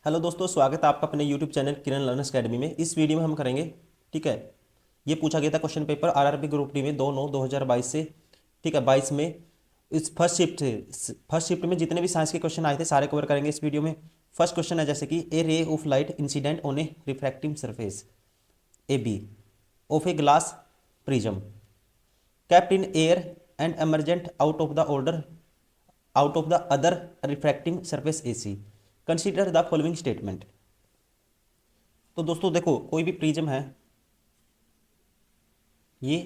Hello दोस्तों, स्वागत है आपका अपने यूट्यूब चैनल किरण लर्नर्स अकेडमी में। इस वीडियो में हम करेंगे, ठीक है, ये पूछा गया था question paper RRB group D में 2/9/2022 से, ठीक है, 22 में। इस फर्स्ट शिफ्ट में जितने भी साइंस के क्वेश्चन आए थे सारे कवर करेंगे इस वीडियो में। फर्स्ट क्वेश्चन है जैसे कि a ray of light incident on a refractive surface A B of a glass prism kept in air and emergent out of the other refracting surface AC. Consider the following statement. तो दोस्तों देखो, कोई भी prism है, ये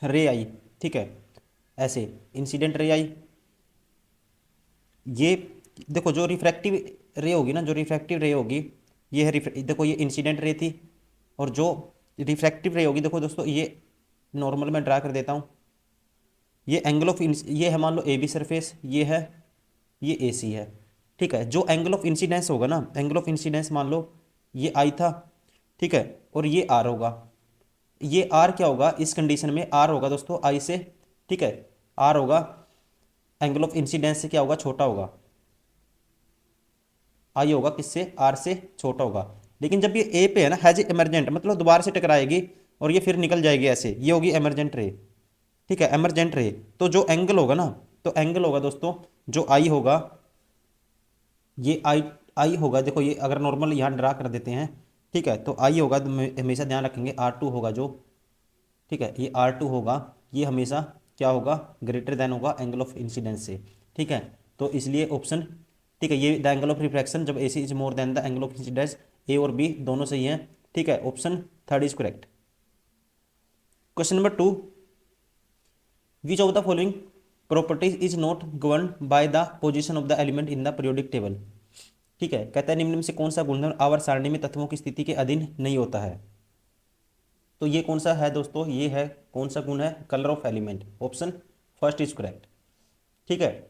रे आई, ठीक है, ऐसे इंसिडेंट रे आई, ये देखो जो रिफ्रैक्टिव रे होगी ना, जो रिफ्रैक्टिव रे होगी, ये है देखो ये इंसिडेंट रे थी, और जो रिफ्रैक्टिव रे होगी, देखो दोस्तों ये नॉर्मल मैं ड्रा कर देता हूँ। ये एंगल ऑफ ये है, मान लो ए बी सरफेस, ये है, ये ए सी है, ठीक है। जो एंगल ऑफ इंसिडेंस होगा ना, एंगल ऑफ इंसिडेंस मान लो ये आई था, ठीक है, और ये आर होगा। ये आर क्या होगा इस कंडीशन में? आर होगा दोस्तों आई से, ठीक है, आर होगा एंगल ऑफ इंसिडेंस से क्या होगा? छोटा होगा। आई होगा किससे? आर से छोटा होगा। लेकिन जब ये ए पे है ना, हैज इमरजेंट, मतलब दोबारा से टकराएगी और ये फिर निकल जाएगी ऐसे, ये होगी एमरजेंट रे, ठीक है, एमरजेंट रे। तो जो एंगल होगा ना, तो एंगल होगा दोस्तों, जो आई होगा, ये आई आई होगा, देखो ये अगर नॉर्मल यहाँ ड्रा कर देते हैं, ठीक है, तो आई होगा, तो हमेशा ध्यान रखेंगे R2 होगा जो, ठीक है, ये R2 होगा, ये हमेशा क्या होगा? ग्रेटर देन होगा एंगल ऑफ इंसिडेंस से, ठीक है। तो इसलिए ऑप्शन, ठीक है, ये द एंगल ऑफ रिफ्रैक्शन जब AC is more than the angle of incidence, A और बी दोनों सही हैं, ठीक है, option third is correct. Question number 2, which of the following properties is not govern by the position of the element in the periodic table, ठीक है, कहता है निम्न में से कौन सा गुणधर्म आवर्त सारणी में तत्वों की स्थिति के अधीन नहीं होता है? तो ये कौन सा है दोस्तों? ये है, कौन सा गुण है? Colour of element, option first is correct, ठीक है।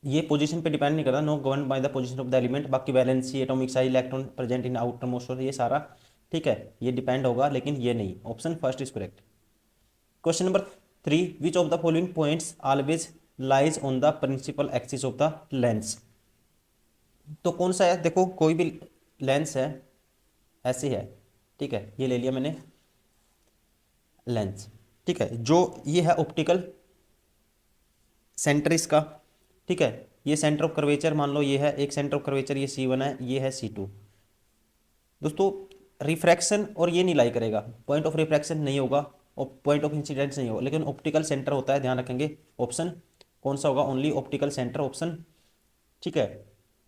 ये पोजीशन पे डिपेंड नहीं करता, no govern by the position of the element. बाकी valency, atomic size, electron present in outer most, ये सारा, ठीक है, ये डिपेंड होगा, लेकिन ये नहीं, option first is correct. Question number 3, which of the following points always lies on the principal axis of the lens? तो कौन सा है? देखो कोई भी लेंस है, ऐसे है, ठीक है, ये ले लिया मैंने लेंस, ठीक है, जो ये है ऑप्टिकल सेंटर इसका, ठीक है, ये सेंटर ऑफ कर्वेचर मान लो ये है, एक सेंटर ऑफ कर्वेचर ये C1 है, ये है C2। दोस्तों रिफ्रैक्शन और ये नहीं लाई करेगा, पॉइंट ऑफ रिफ्रैक्शन नहीं होगा और पॉइंट ऑफ इंसिडेंस नहीं होगा, लेकिन ऑप्टिकल सेंटर होता है, ध्यान रखेंगे। ऑप्शन कौन सा होगा? ओनली ऑप्टिकल सेंटर, ऑप्शन, ठीक है,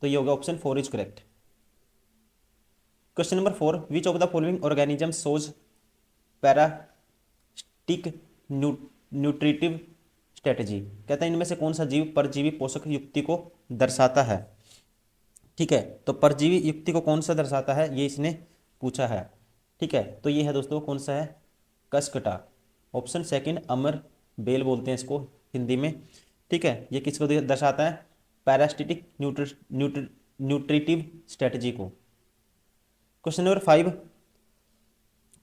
तो ये होगा option 4 is correct. Question number 4, which of the following organism shows parasitic nutritive strategy, कहता है इनमें से कौन सा जीव परजीवी पोषक युक्ति को दर्शाता है, ठीक है। तो परजीवी युक्ति को कौन सा दर्शाता है, ये इसने पूछा है, ठीक है, तो ये है दोस्तों कौन सा है? कसकटा, ऑप्शन सेकंड, अमर बेल बोलते हैं इसको हिंदी में, ठीक है। ये किसको दर्शाता है? पैरास्टिटिक न्यूट्रिटिव स्ट्रेटजी को। Question number 5,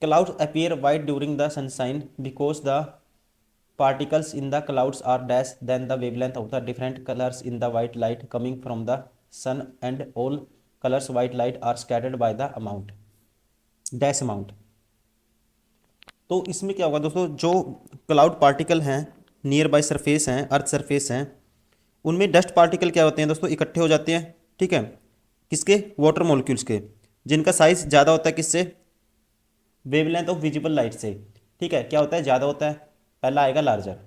clouds appear white during the sunshine because the particles in the clouds are dash than the wavelength of the different colors in the white light coming from the sun, and all colors white light are scattered by the amount dash amount। तो इसमें क्या होगा दोस्तों? जो cloud particle हैं, near by surface हैं, earth surface हैं, उनमें डस्ट पार्टिकल क्या होते हैं दोस्तों? इकट्ठे हो जाते हैं, ठीक है, किसके? वाटर मॉलिक्यूल्स के, जिनका साइज ज़्यादा होता है, किससे? वेवलेंथ ऑफ विजिबल लाइट से, ठीक है, क्या होता है? ज़्यादा होता है, पहला आएगा लार्जर,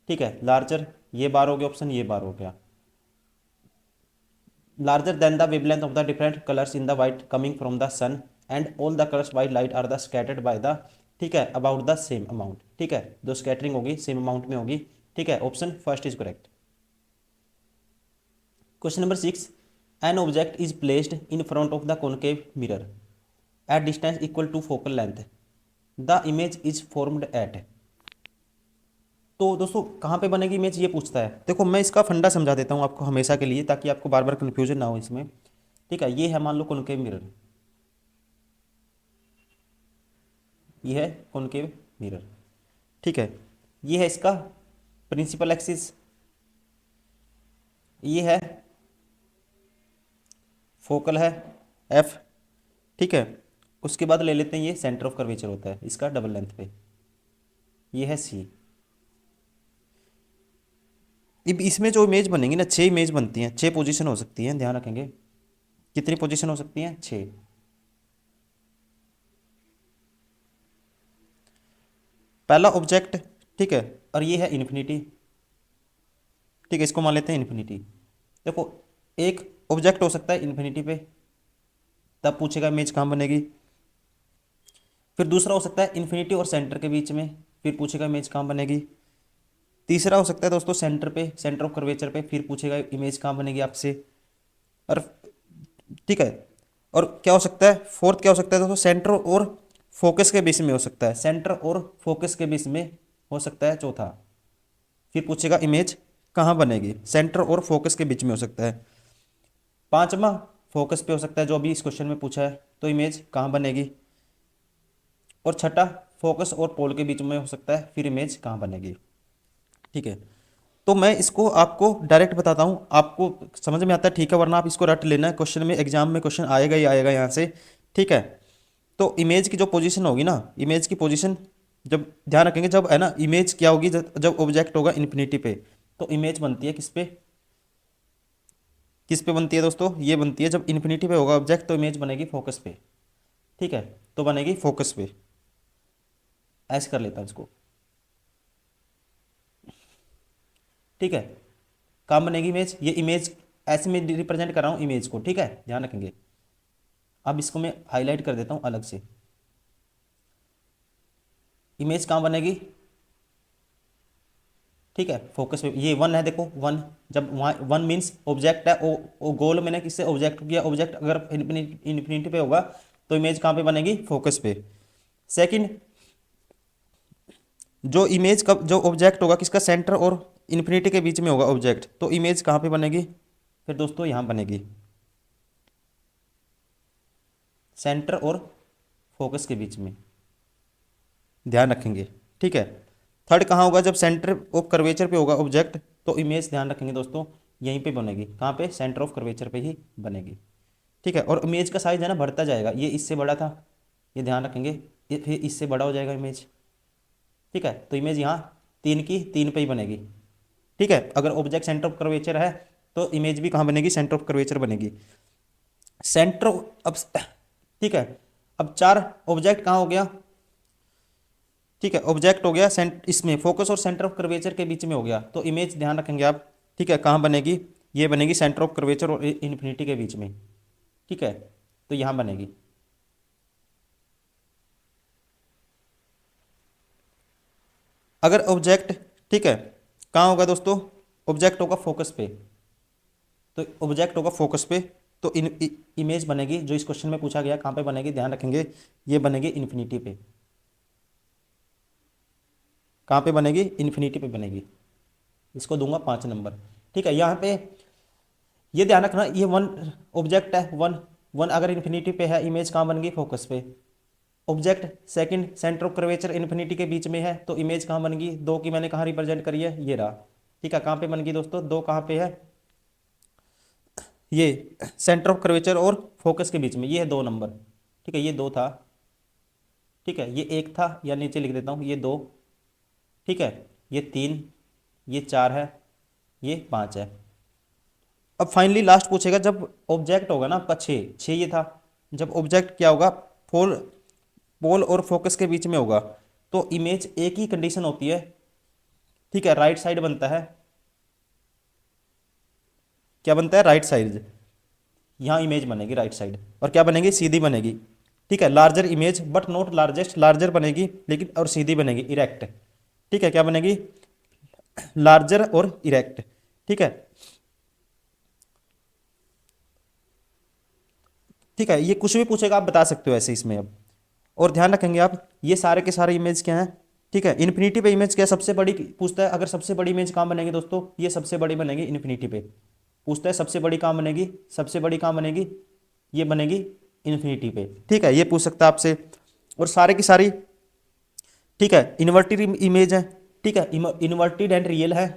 ठीक है, लार्जर, ये बार हो गया ऑप्शन, ये बार हो गया, larger than the wavelength of the different colours in the white coming from the sun, and all the colours white light are the scattered by the, ठीक है, अबाउट द सेम अमाउंट, ठीक है, जो scattering होगी same amount में होगी, ठीक है, option first is correct. Question number 6, an object is placed in front of the concave mirror at distance equal to focal length, the image is formed at. तो दोस्तों कहाँ पे बनेगी इमेज, ये पूछता है। देखो मैं इसका फंडा समझा देता हूँ आपको हमेशा के लिए, ताकि आपको बार बार कन्फ्यूजन ना हो इसमें, ठीक है। ये है मान लो कॉनकेव मिरर, ये है कॉनकेव मिरर, ठीक है, ये है इसका प्रिंसिपल एक्सिस, ये है फोकल है एफ, ठीक है। उसके बाद ले लेते हैं ये सेंटर ऑफ कर्वेचर होता है इसका डबल लेंथ पे, ये है सी। अब इसमें जो इमेज बनेंगी ना, 6 इमेज बनती हैं, 6 पोजीशन हो सकती हैं, ध्यान रखेंगे। कितनी पोजीशन हो सकती हैं? 6। पहला ऑब्जेक्ट, ठीक है, और ये है इन्फिनिटी, ठीक है, इसको मान लेते हैं इन्फिनिटी। देखो एक ऑब्जेक्ट हो सकता है इन्फिनिटी पे, तब पूछेगा इमेज कहाँ बनेगी। फिर दूसरा हो सकता है इन्फिनिटी और सेंटर के बीच में, फिर पूछेगा इमेज कहाँ बनेगी। तीसरा हो सकता है दोस्तों सेंटर पे, सेंटर ऑफ कर्वेचर पे, फिर पूछेगा इमेज कहाँ बनेगी आपसे। और ठीक है, और क्या हो सकता है फोर्थ, क्या हो सकता है दोस्तों, सेंटर और फोकस के बीच में हो सकता है, सेंटर और फोकस के बीच में हो सकता है चौथा। फिर पूछेगा इमेज कहाँ बनेगी, सेंटर और फोकस के बीच में हो सकता है। पांचवा फोकस पे हो सकता है जो अभी इस क्वेश्चन में पूछा है, तो इमेज कहाँ बनेगी। और छठा फोकस और पोल के बीच में हो सकता है, फिर इमेज कहाँ बनेगी। ठीक है, तो मैं इसको आपको डायरेक्ट बताता हूँ, आपको समझ में आता है ठीक है, वरना आप इसको रट लेना है, क्वेश्चन में एग्जाम में क्वेश्चन आएगा ही आएगा यहाँ से। ठीक है, तो इमेज की जो पोजीशन होगी ना, इमेज की पोजीशन जब ध्यान रखेंगे, जब है ना इमेज क्या होगी, जब ऑब्जेक्ट होगा इन्फिनिटी पे, तो इमेज बनती है किस पे, किस पे बनती है दोस्तों, ये बनती है जब इन्फिनिटी पे होगा ऑब्जेक्ट, तो इमेज बनेगी फोकस पे। ठीक है, तो बनेगी फोकस पे, ऐसे कर लेता हूँ इसको। ठीक है, कहाँ बनेगी इमेज, ये इमेज ऐसे में रिप्रेजेंट कर रहा हूँ इमेज को, ठीक है, ध्यान रखेंगे। अब इसको मैं हाईलाइट कर देता हूँ अलग से। इमेज कहाँ बनेगी, ठीक है, फोकस पे, ये वन है, देखो वन, जब वहाँ वन मीन्स ऑब्जेक्ट है, ओ गोल मैंने किससे ऑब्जेक्ट किया, ऑब्जेक्ट अगर इन्फिनिटी पे होगा तो इमेज कहाँ पे बनेगी, फोकस पे। सेकंड, जो इमेज का जो ऑब्जेक्ट होगा किसका, सेंटर और इन्फिनिटी के बीच में होगा ऑब्जेक्ट, तो इमेज कहाँ पे बनेगी, फिर दोस्तों यहाँ बनेगी, सेंटर और फोकस के बीच में, ध्यान रखेंगे। ठीक है, थर्ड कहाँ होगा, जब सेंटर ऑफ कर्वेचर पे होगा ऑब्जेक्ट, तो इमेज ध्यान रखेंगे दोस्तों यहीं पे बनेगी, कहाँ पे, सेंटर ऑफ कर्वेचर पे ही बनेगी। ठीक है, और इमेज का साइज है ना बढ़ता जाएगा, ये इससे बड़ा था, ये ध्यान रखेंगे, ये फिर इससे बड़ा हो जाएगा इमेज। ठीक है, तो इमेज यहाँ 3 की 3 पे ही बनेगी। ठीक है, अगर ऑब्जेक्ट सेंटर ऑफ कर्वेचर है तो इमेज भी कहाँ बनेगी, सेंटर ऑफ कर्वेचर बनेगी। सेंटर अब ठीक है, अब 4 ऑब्जेक्ट कहाँ हो गया, ठीक है, ऑब्जेक्ट हो गया इसमें फोकस और सेंटर ऑफ कर्वेचर के बीच में हो गया, तो इमेज ध्यान रखेंगे आप। ठीक है, कहाँ बनेगी, ये बनेगी सेंटर ऑफ कर्वेचर और इन्फिनिटी के बीच में। ठीक है, तो यहाँ बनेगी। अगर ऑब्जेक्ट, ठीक है, कहाँ होगा दोस्तों, ऑब्जेक्ट होगा फोकस पे, तो ऑब्जेक्ट होगा फोकस पे, तो इमेज बनेगी जो इस क्वेश्चन में पूछा गया, कहाँ पे बनेगी, ध्यान रखेंगे, ये बनेगी इन्फिनिटी पे। कहाँ पे बनेगी, इन्फिनिटी पे बनेगी, इसको दूंगा 5 नंबर। ठीक है, यहाँ पे ये ध्यान रखना, ये वन ऑब्जेक्ट है, वन वन अगर इन्फिनिटी पे है, इमेज कहाँ बन गई, फोकस पे। Object second centre of curvature infinity के बीच में है, तो इमेज कहाँ बन गई, 2 की मैंने कहाँ रिप्रेजेंट करी है, ये रहा। ठीक है, कहाँ पे बन गई दोस्तों, 2 कहाँ पे है, ये सेंटर ऑफ कर्वेचर और फोकस के बीच में, ये है 2 नंबर। ठीक है, ये 2 था, ठीक है, ये 1 था, या नीचे लिख देता हूँ, ये 2, ठीक है, ये 3, ये 4 है, ये 5 है। अब फाइनली लास्ट पूछेगा, जब ऑब्जेक्ट होगा ना आपका 6, 6 ये था, जब ऑब्जेक्ट क्या होगा, पोल पोल और फोकस के बीच में होगा, तो इमेज एक ही कंडीशन होती है, ठीक है, राइट साइड बनता है, क्या बनता है, राइट साइड, यहाँ इमेज बनेगी राइट साइड, और क्या बनेगी, सीधी बनेगी। ठीक है, larger image but not largest, larger बनेगी लेकिन और सीधी बनेगी, इरेक्ट। ठीक है, क्या बनेगी, लार्जर और इरेक्ट। ठीक है, ठीक है, ये कुछ भी पूछेगा आप बता सकते हो ऐसे इसमें अब। और ध्यान रखेंगे आप, ये सारे के सारे इमेज क्या हैं, ठीक है, इन्फिनिटी पे इमेज क्या है, सबसे बड़ी पूछता है, अगर सबसे बड़ी इमेज कहाँ बनेगी दोस्तों, ये सबसे बड़ी बनेगी इन्फिनिटी पे। पूछता है सबसे बड़ी कहाँ बनेगी, सबसे बड़ी कहाँ बनेगी, ये बनेगी इन्फिनिटी पे। ठीक है, ये पूछ सकता है आपसे। और सारे की सारी, ठीक है, इन्वर्टेड इमेज है, ठीक है, इन्वर्टेड एंड रियल है,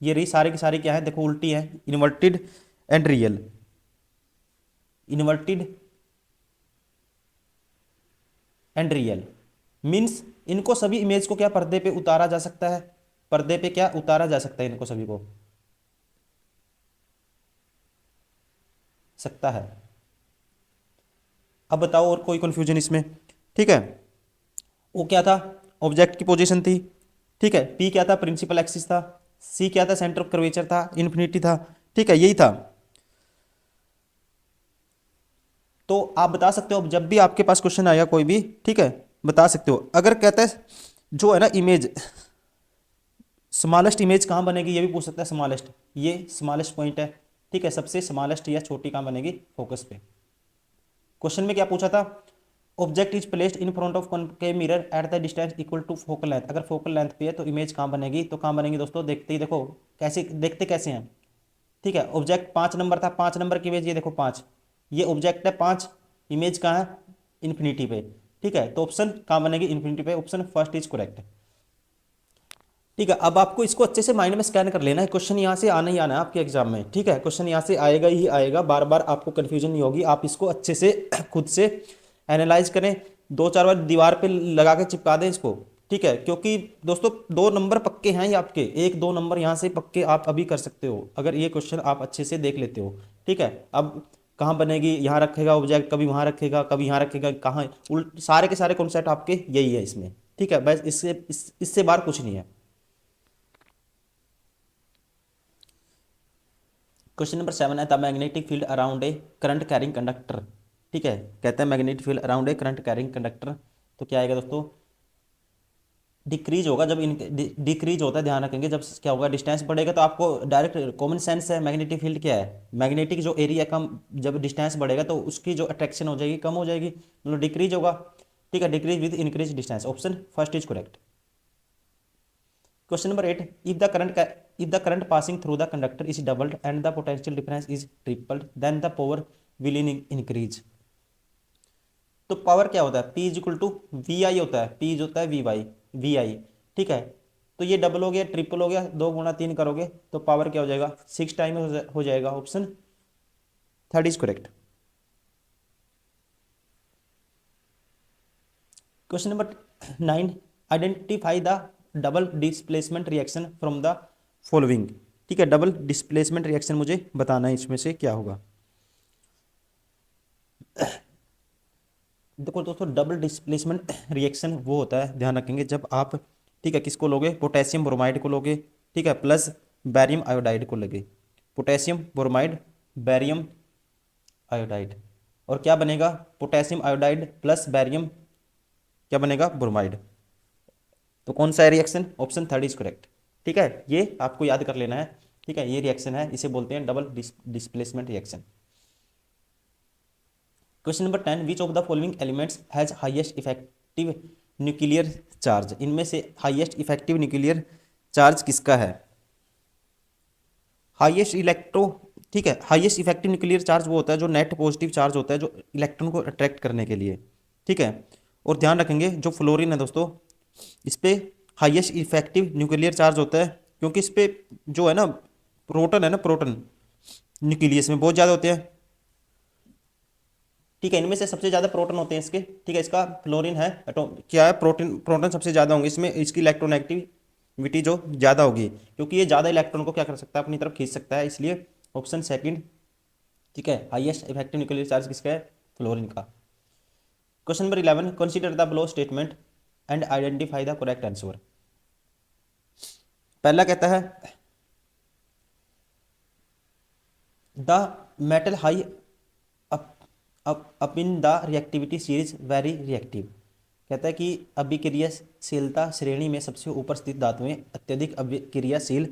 ये रही सारी की सारी क्या है, देखो उल्टी है, inverted and real, inverted and real. Means इनको सभी इमेज को क्या पर्दे पे उतारा जा सकता है, पर्दे पे क्या उतारा जा सकता है, इनको सभी को सकता है। अब बताओ और कोई कंफ्यूजन इसमें? ठीक है, वो क्या था, ऑब्जेक्ट की पोजीशन थी। ठीक है, पी क्या था, प्रिंसिपल एक्सिस था। सी क्या था, सेंटर ऑफ कर्वेचर था, इन्फिनिटी था। ठीक है, यही था। तो आप बता सकते हो जब भी आपके पास क्वेश्चन आया कोई भी, ठीक है, बता सकते हो। अगर कहता है जो है ना इमेज, स्मॉलेस्ट इमेज कहाँ बनेगी, ये भी पूछ सकता है। स्मॉलेस्ट, ये स्मॉलेस्ट पॉइंट है। ठीक है, सबसे स्मॉलेस्ट या छोटी कहाँ बनेगी, फोकस पे। क्वेश्चन में क्या पूछा था, object is placed in front of concave mirror at the distance equal to focal length. अगर फोकल लेंथ पे है तो इमेज कहाँ बनेगी, तो कहाँ बनेगी दोस्तों, देखते ही देखो कैसे, देखते कैसे हैं। ठीक है, ऑब्जेक्ट 5 नंबर था, 5 नंबर की इमेज ये देखो 5, ये ऑब्जेक्ट है 5, इमेज कहाँ है, इन्फिनिटी पे। ठीक है, तो ऑप्शन कहाँ बनेगी, इन्फिनिटी पे। Option first is correct. ठीक है, अब आपको इसको अच्छे से माइंड में स्कैन कर लेना है, क्वेश्चन यहाँ से आना ही आना है आपके एग्जाम में। ठीक है, क्वेश्चन यहाँ से आएगा ही आएगा, बार बार आपको कंफ्यूजन नहीं होगी। आप इसको अच्छे से खुद से एनालाइज करें, 2-4 बार दीवार पे लगा के चिपका दें इसको। ठीक है, क्योंकि दोस्तों 2 नंबर पक्के हैं ये आपके, 1-2 नंबर यहाँ से पक्के आप अभी कर सकते हो अगर ये क्वेश्चन आप अच्छे से देख लेते हो। ठीक है, अब कहाँ बनेगी, यहाँ रखेगा ऑब्जेक्ट, कभी वहाँ रखेगा, कभी यहाँ रखेगा, कहाँ उल्ट, सारे के सारे कॉन्सेप्ट आपके यही है इसमें। ठीक है, बस इससे बाहर कुछ नहीं है। क्वेश्चन नंबर 7 है the magnetic field around a current carrying conductor. ठीक है, कहते हैं magnetic field around a current carrying conductor, तो क्या आएगा दोस्तों, डिक्रीज होगा जब इन, डिक्रीज होता है, ध्यान रखेंगे जब क्या होगा, डिस्टेंस बढ़ेगा। तो आपको डायरेक्ट कॉमन सेंस है, मैग्नेटिक फील्ड क्या है, मैग्नेटिक जो एरिया कम, जब डिस्टेंस बढ़ेगा तो उसकी जो अट्रैक्शन हो जाएगी कम हो जाएगी, मतलब डिक्रीज होगा। ठीक है, decrease with increase distance. Option first is correct. Question number 8, if the current passing through the conductor is doubled and the potential difference is tripled then the power will increase। तो power क्या होता है, P is equal to V I होता है, P होता है we आई। ठीक है, तो ये डबल हो गया, ट्रिपल हो गया, 2 गुणा 3 करोगे तो पावर क्या हो जाएगा, 6 टाइम हो जाएगा। Option third is correct. Question number 9, identify the double displacement reaction from the following. ठीक है, डबल डिस्प्लेसमेंट रिएक्शन मुझे बताना है इसमें से क्या होगा। देखो दोस्तों, डबल डिस्प्लेसमेंट रिएक्शन वो होता है, ध्यान रखेंगे, जब आप, ठीक है, किसको लोगे, पोटेशियम ब्रोमाइड को लोगे। ठीक है, प्लस बैरियम आयोडाइड को लगे, पोटेशियम ब्रोमाइड, बैरियम आयोडाइड, और क्या बनेगा, पोटेशियम आयोडाइड प्लस बैरियम, क्या बनेगा, ब्रोमाइड। तो कौन सा है reaction, option third is correct. ठीक है, ये आपको याद कर लेना है। ठीक है, ये रिएक्शन है, इसे बोलते हैं double displacement reaction. Question number 10, which of the following elements has highest effective nuclear charge. इनमें से हाईएस्ट इफेक्टिव न्यूक्लियर चार्ज किसका है, हाईएस्ट इलेक्ट्रो, ठीक है, हाईएस्ट इफेक्टिव न्यूक्लियर चार्ज वो होता है जो नेट पॉजिटिव चार्ज होता है, जो इलेक्ट्रॉन को अट्रैक्ट करने के लिए। ठीक है, और ध्यान रखेंगे जो फ्लोरीन है दोस्तों, इस पे हाईएस्ट इफेक्टिव न्यूक्लियर चार्ज होता है, क्योंकि इस पे जो है ना प्रोटॉन है ना, प्रोटॉन न्यूक्लियस में बहुत ज़्यादा होते हैं। ठीक है, इनमें से सबसे ज़्यादा प्रोटॉन होते हैं इसके। ठीक है, इसका फ्लोरीन है, क्या है, प्रोटीन, प्रोटॉन सबसे ज़्यादा होंगे इसमें, इसकी इलेक्ट्रोनेगेटिविटी जो ज़्यादा होगी, क्योंकि ये ज़्यादा इलेक्ट्रॉन को क्या कर सकता है, अपनी तरफ खींच सकता है, इसलिए ऑप्शन सेकंड। ठीक है, हाईएस्ट इफेक्टिव न्यूक्लियर चार्ज किसका है, फ्लोरीन का। Question number 11, consider the below statement and identify the correct answer. पहला कहता है the metal high up in the reactivity series very reactive. कहता है कि अभिक्रियाशीलता श्रेणी में सबसे ऊपर स्थित धातुएं अत्यधिक अभिक्रियाशील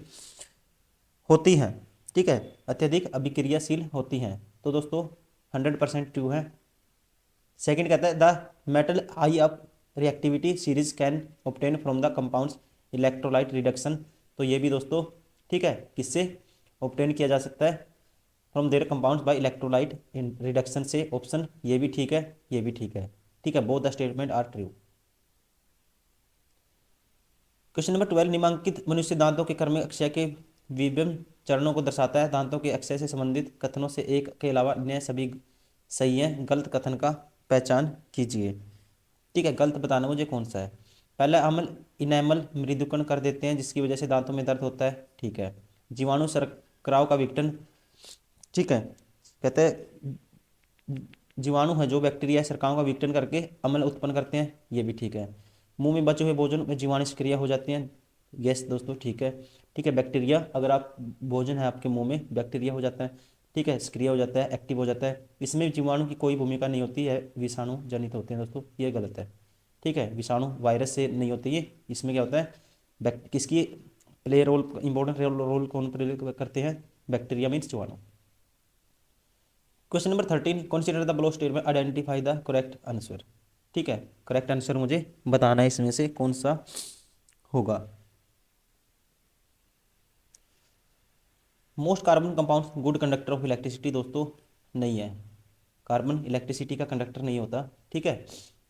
होती हैं। ठीक है, अत्यधिक अभिक्रियाशील होती हैं, तो दोस्तों 100% ट्रू है। सेकंड कहता है the metal high up reactivity series can obtain from the compounds electrolyte reduction. तो ये भी दोस्तों, ठीक है, किससे ऑब्टेन किया जा सकता है, from their compounds by electrolyte in reduction से। ऑप्शन ये भी ठीक है, ये भी ठीक है। ठीक है, both the statement are true. Question number 12, निम्नलिखित मनुष्य दांतों के कर्म अक्षय के विभिन्न चरणों को दर्शाता है। दांतों के अक्षय से संबंधित कथनों से एक के अलावा अन्य सभी सही है, गलत कथन का पहचान कीजिए। ठीक है, गलत बताना मुझे कौन सा है। पहला अम्ल इनेमल मृदुकरण कर देते हैं जिसकी वजह से दांतों में दर्द होता है। ठीक है। जीवाणु शर्कराव का विघटन। ठीक है, कहते हैं जीवाणु है जो बैक्टीरिया शर्कराओं का विघटन करके अम्ल उत्पन्न करते हैं, ये भी ठीक है। मुंह में बचे हुए भोजन में जीवाणु सक्रिय हो जाते हैं। यस दोस्तों, ठीक है। ठीक है, बैक्टीरिया, अगर आप भोजन है आपके मुंह में, बैक्टीरिया हो जाता है। ठीक है, सक्रिय हो जाता है, एक्टिव हो जाता है। इसमें जीवाणु की कोई भूमिका नहीं होती है, विषाणु जनित होते हैं दोस्तों, ये गलत है। ठीक है, विषाणु वायरस से नहीं होती ये। इसमें क्या होता है, किसकी प्ले रोल, इंपॉर्टेंट रोल कौन प्ले करते हैं, बैक्टीरिया मीन्स जीवाणु। Question number 13, consider the below statement, identify the correct answer. ठीक है, करेक्ट आंसर मुझे बताना है इसमें से कौन सा होगा। Most carbon compound good conductor of electricity, दोस्तों नहीं है, कार्बन इलेक्ट्रिसिटी का कंडक्टर नहीं होता। ठीक है।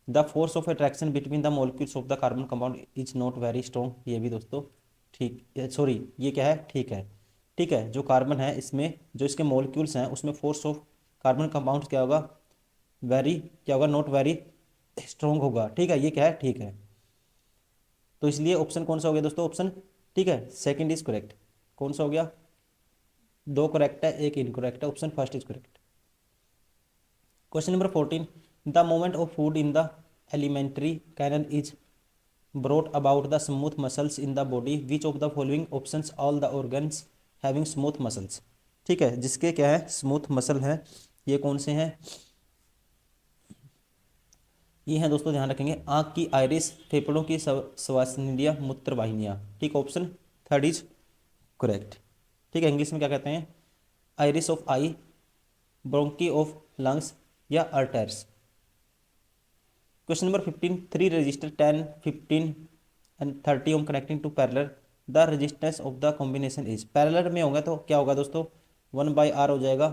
The force of attraction between the molecules of the carbon compound is not very strong, ये भी दोस्तों ठीक, सॉरी ये क्या है, ठीक है। ठीक है, जो कार्बन है इसमें जो इसके मॉलिक्यूल्स हैं उसमें फोर्स ऑफ कार्बन कंपाउंड क्या होगा, वेरी क्या होगा, नॉट वेरी स्ट्रॉन्ग होगा। ठीक है, ये क्या है, ठीक है। तो इसलिए ऑप्शन कौन सा हो गया दोस्तों, ऑप्शन, ठीक है, सेकंड इज करेक्ट। कौन सा हो गया, दो करेक्ट है एक इनकरेक्ट है, option first is correct. Question number 14, the moment of food in the alimentary canal is brought about the smooth muscles in the body, which of the following options all the organs having smooth muscles। ठीक है, जिसके क्या है smooth muscle है, ये कौन से हैं, ये हैं दोस्तों, ध्यान रखेंगे, आंख की आइरिस, फेफड़ों की श्वासनलियां, मूत्र वाहिनियां। ठीक, ऑप्शन थर्ड इज करेक्ट। ठीक है, इंग्लिश में क्या कहते हैं, iris of eye, bronchi of lungs या अर्टर्स। Question number 15, three resistor 10, 15 and 30 ohm connecting to parallel, the resistance of the combination is, parallel में होगा तो क्या होगा दोस्तों, 1/r हो जाएगा।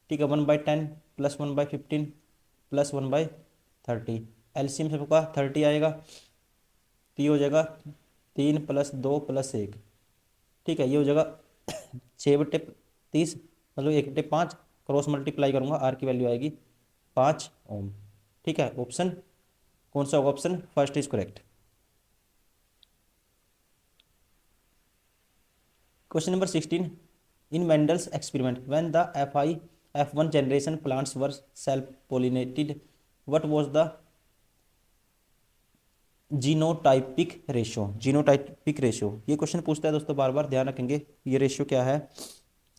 ठीक है, 1/10 प्लस 1/15 प्लस 1/30, एलसीएम सबका 30 आएगा, तो ये हो जाएगा 3 प्लस 2 प्लस 1। ठीक है, ये हो जाएगा 6/30, मतलब 1/5, क्रॉस मल्टीप्लाई करूंगा आर की वैल्यू आएगी 5 ओम। ठीक है, ऑप्शन कौन सा होगा, option first is correct. Question number 16, in Mendel's experiment when the F1 generation plants were self pollinated, what was the genotypic ratio, genotypic ratio, ये क्वेश्चन पूछता है दोस्तों बार बार, ध्यान रखेंगे ये रेशियो क्या है।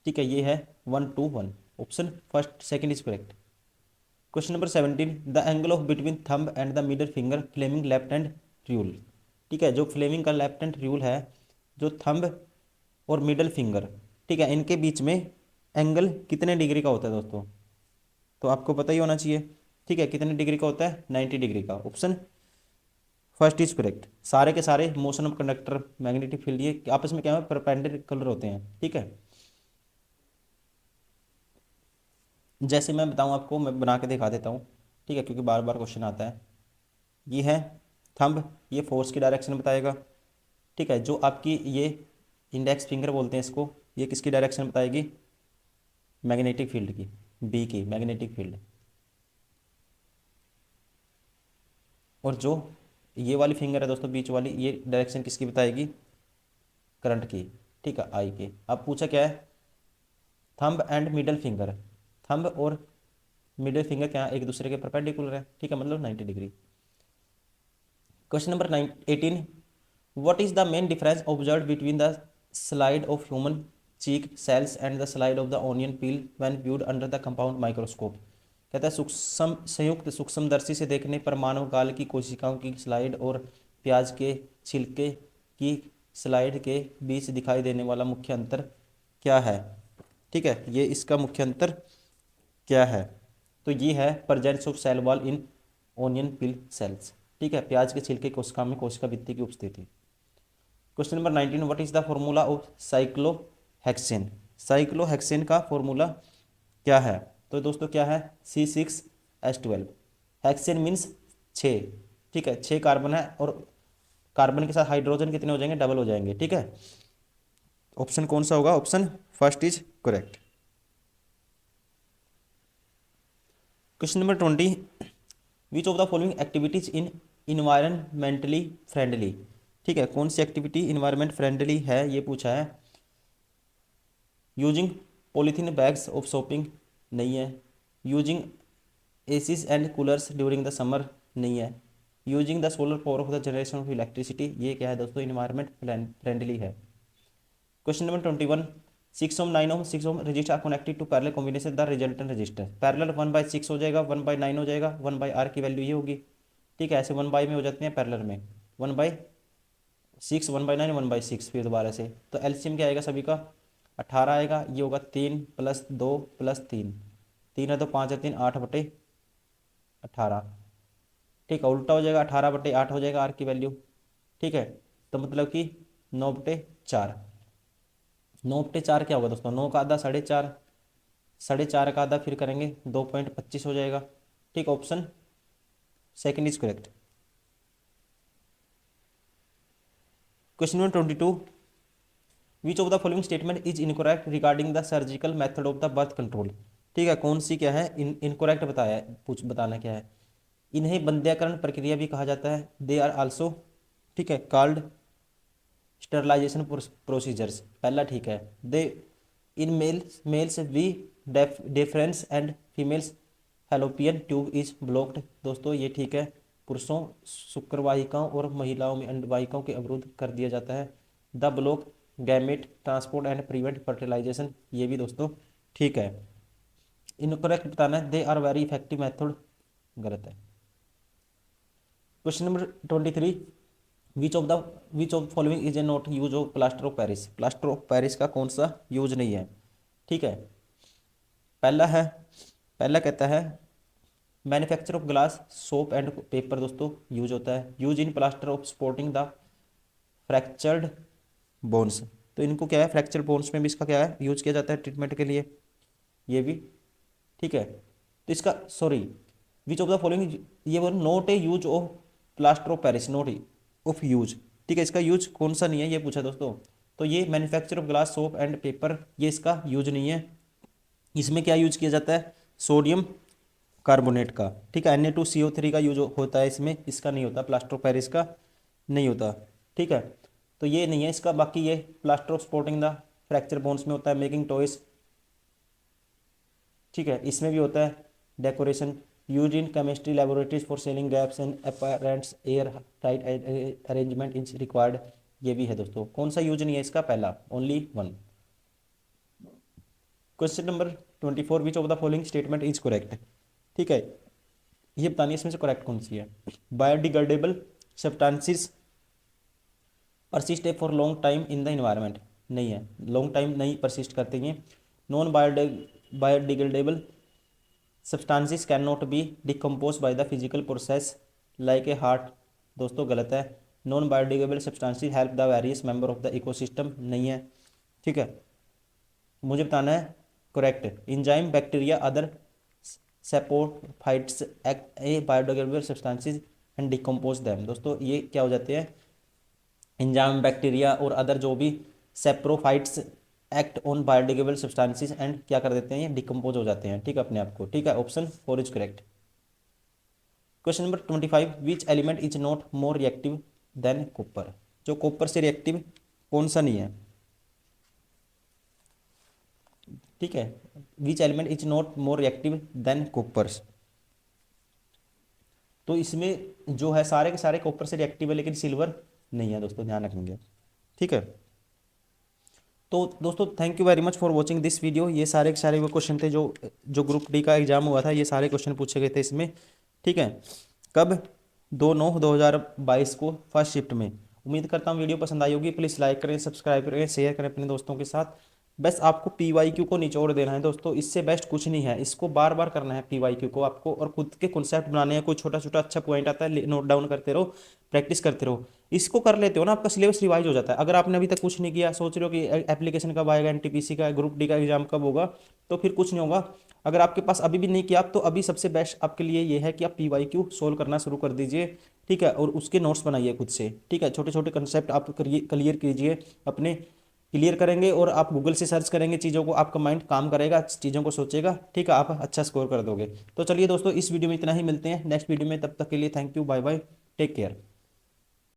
ठीक है, ये है 1:1, option first second is correct. Question number 17, the angle of between thumb and the middle finger Fleming left hand rule. ठीक है, जो फ्लेमिंग का लेफ्ट हैंड रूल है, जो थंब और मिडल फिंगर, ठीक है, इनके बीच में एंगल कितने डिग्री का होता है दोस्तों, तो आपको पता ही होना चाहिए। ठीक है, कितने डिग्री का होता है, 90 डिग्री का, ऑप्शन फर्स्ट इज करेक्ट। सारे के सारे motion of conductor, magnetic field, ये आपस में क्या है, परपेंडिकुलर होते हैं। ठीक है, जैसे मैं बताऊं आपको, मैं बना के दिखा देता हूँ। ठीक है, क्योंकि बार बार क्वेश्चन आता है। ये है थंब, ये फोर्स की डायरेक्शन बताएगा। ठीक है, जो आपकी ये इंडेक्स फिंगर बोलते हैं इसको, ये किसकी डायरेक्शन बताएगी, मैग्नेटिक फील्ड की, बी की मैग्नेटिक फील्ड। और जो ये वाली फिंगर है दोस्तों बीच वाली, ये डायरेक्शन किसकी बताएगी, करंट की। ठीक है, आई की। अब पूछा क्या है, thumb and middle finger, thumb और मिडल फिंगर क्या एक दूसरे के परपेंडिकुलर है। ठीक है, मतलब 90 degree. Question number 18, what is the main difference observed between the slide of human cheek cells and the slide of the onion peel when viewed under the compound microscope। कहता है सूक्ष्म संयुक्त सूक्ष्मदर्शी से देखने पर मानव गाल की कोशिकाओं की स्लाइड और प्याज के छिलके की स्लाइड के बीच दिखाई देने वाला मुख्य अंतर क्या है। ठीक है, ये इसका मुख्य अंतर क्या है, तो ये है presence of cell wall in onion peel cells. ठीक है, प्याज के छिलके कोशिका में कोशिका भित्ति की उपस्थिति। Question number 19, what is the formula of cyclohexane, cyclohexane का फॉर्मूला क्या है, तो दोस्तों क्या है, C6H12, हेक्सेन मीन्स 6। ठीक है, 6 कार्बन है और कार्बन के साथ हाइड्रोजन कितने हो जाएंगे, डबल हो जाएंगे। ठीक है, ऑप्शन कौन सा होगा, option first is correct. Question number 20, which of the following activities in environmentally friendly. ठीक है, कौन सी एक्टिविटी इन्वायरमेंट फ्रेंडली है ये पूछा है। Using polythene bags of shopping नहीं है। Using ACs and coolers during the summer नहीं है। Using the solar power of the generation of electricity, ये क्या है दोस्तों, इन्वायरमेंट फ्रेंडली है। Question number 21, 6 ohm 9 ohm 6 ohm resistor are connected to parallel combination the resultant resistor. Parallel 1/6 हो जाएगा, 1/9 हो जाएगा, 1/r की वैल्यू ये होगी। ठीक है, ऐसे 1 में हो जाते हैं पैरेलल में, 1/6 1/9 1/6, फिर दोबारा से तो एलसीएम क्या आएगा सभी का 18 आएगा। ये होगा 3 + 2 + 3, 3 है तो 5 है 3, 8/18। ठीक है, उल्टा हो जाएगा, 18/8 हो जाएगा आर की वैल्यू। ठीक है, तो मतलब कि 9/4। 9/4 क्या होगा दोस्तों, 9 का आधा 4.5, 4.5 का आधा फिर करेंगे 2.25 हो जाएगा। ठीक, option second is correct. Question number 22, which of the following statement is incorrect regarding the surgical method of the birth control. ठीक है, कौन सी क्या है इनकरेक्ट बताया है, बताना क्या है। इन्हें बंध्याकरण प्रक्रिया भी कहा जाता है, दे आर आल्सो, ठीक है, कॉल्ड स्टरलाइजेशन प्रोसीजर्स, पहला ठीक है। They in males vas deferens and females fallopian tube is blocked, दोस्तों ये ठीक है, पुरुषों शुक्रवाहिकाओं और महिलाओं में अंडवाहिकाओं के अवरुद्ध कर दिया जाता है। The block gamete transport and prevent fertilisation, ये भी दोस्तों ठीक है। इनकरेक्ट बताना है, they are very effective method, गलत है। Question number 23, which of following is a not use of plaster of Paris. Plaster of Paris का कौन सा यूज नहीं है। ठीक है, पहला है, पहला कहता है manufacture of glass soap and paper, दोस्तों यूज होता है। Use in plaster of supporting the fractured bones, तो इनको क्या है, फ्रैक्चर बोन्स में भी इसका क्या है यूज किया जाता है ट्रीटमेंट के लिए, ये भी ठीक है। तो इसका sorry, which of the following, ये बोल not a use of plaster of Paris, not of use, ठीक है, इसका यूज कौन सा नहीं है ये पूछा दोस्तों। तो ये manufacture of glass soap and paper, ये इसका यूज नहीं है। इसमें क्या यूज किया जाता है, सोडियम कार्बोनेट का, ठीक है, Na2CO3 का यूज होता है इसमें, इसका नहीं होता, प्लास्टर ऑफ पेरिस का नहीं होता। ठीक है, तो ये नहीं है इसका। बाकी ये plaster of supporting the fracture bones में होता है, मेकिंग टॉयज, ठीक है, इसमें भी होता है decoration. Use in chemistry laboratories for sealing gaps and apparatus air tight arrangement is required, ये भी है दोस्तों। कौन सा यूज नहीं है इसका, पहला, only one. Question number 24, which of the following statement is correct. ठीक है, ये बतानी है इसमें से करेक्ट कौन सी है। Biodegradable substances persist for long time in the environment, नहीं है, लॉन्ग टाइम नहीं परसिस्ट करते हैं। Non biodegradable substances can not be decompose by the physical process like a heat, दोस्तों गलत है। Non biodegradable substances help the various member of the ecosystem, नहीं है। ठीक है, मुझे बताना है correct. Enzyme bacteria other saprophytes act a biodegradable substances and decompose them, दोस्तों ये क्या हो जाते हैं, एंजाइम बैक्टीरिया और अदर जो भी saprophytes act on biodegradable substances and क्या कर देते हैं, ये डिकम्पोज हो जाते हैं, ठीक है, अपने आप को। ठीक है, option 4 is correct. Question number 25, which element is not more reactive than copper, जो कॉपर से रिएक्टिव कौन सा नहीं है। ठीक है, which element is not more reactive than copper, तो इसमें जो है सारे के सारे कॉपर से रिएक्टिव है, लेकिन सिल्वर नहीं है दोस्तों, ध्यान रखेंगे। ठीक है, तो दोस्तों thank you very much for watching this video. ये सारे के सारे वो क्वेश्चन थे जो ग्रुप डी का एग्जाम हुआ था, ये सारे क्वेश्चन पूछे गए थे इसमें। ठीक है, कब, 2/9/2022 को फर्स्ट शिफ्ट में। उम्मीद करता हूँ वीडियो पसंद आई होगी। प्लीज़ लाइक करें, सब्सक्राइब करें, शेयर करें अपने दोस्तों के साथ। बस आपको PYQ को निचोड़ देना है दोस्तों, इससे बेस्ट कुछ नहीं है। इसको बार बार करना है PYQ को आपको, और खुद के कॉन्सेप्ट बनाने हैं। कोई छोटा छोटा अच्छा पॉइंट आता है, नोट डाउन करते रहो, प्रैक्टिस करते रहो। इसको कर लेते हो ना, आपका सिलेबस रिवाइज हो जाता है। अगर आपने अभी तक कुछ नहीं किया, सोच रहे हो कि एप्लीकेशन कब आएगा, NTPC का, ग्रुप डी का एग्जाम कब होगा, तो फिर कुछ नहीं होगा। अगर आपके पास अभी भी नहीं किया आप, तो अभी सबसे बेस्ट आपके लिए ये है कि आप PYQ सोल्व करना शुरू कर दीजिए। ठीक है, और उसके नोट्स बनाइए खुद से। ठीक है, छोटे छोटे कंसेप्ट आप करिए, क्लियर कीजिए अपने क्लियर करेंगे और आप गूगल से सर्च करेंगे चीज़ों को, आपका माइंड काम करेगा, चीज़ों को सोचेगा, ठीक है, आप अच्छा स्कोर कर दोगे। तो चलिए दोस्तों, इस वीडियो में इतना ही, मिलते हैं नेक्स्ट वीडियो में, तब तक के लिए thank you, bye bye, take care.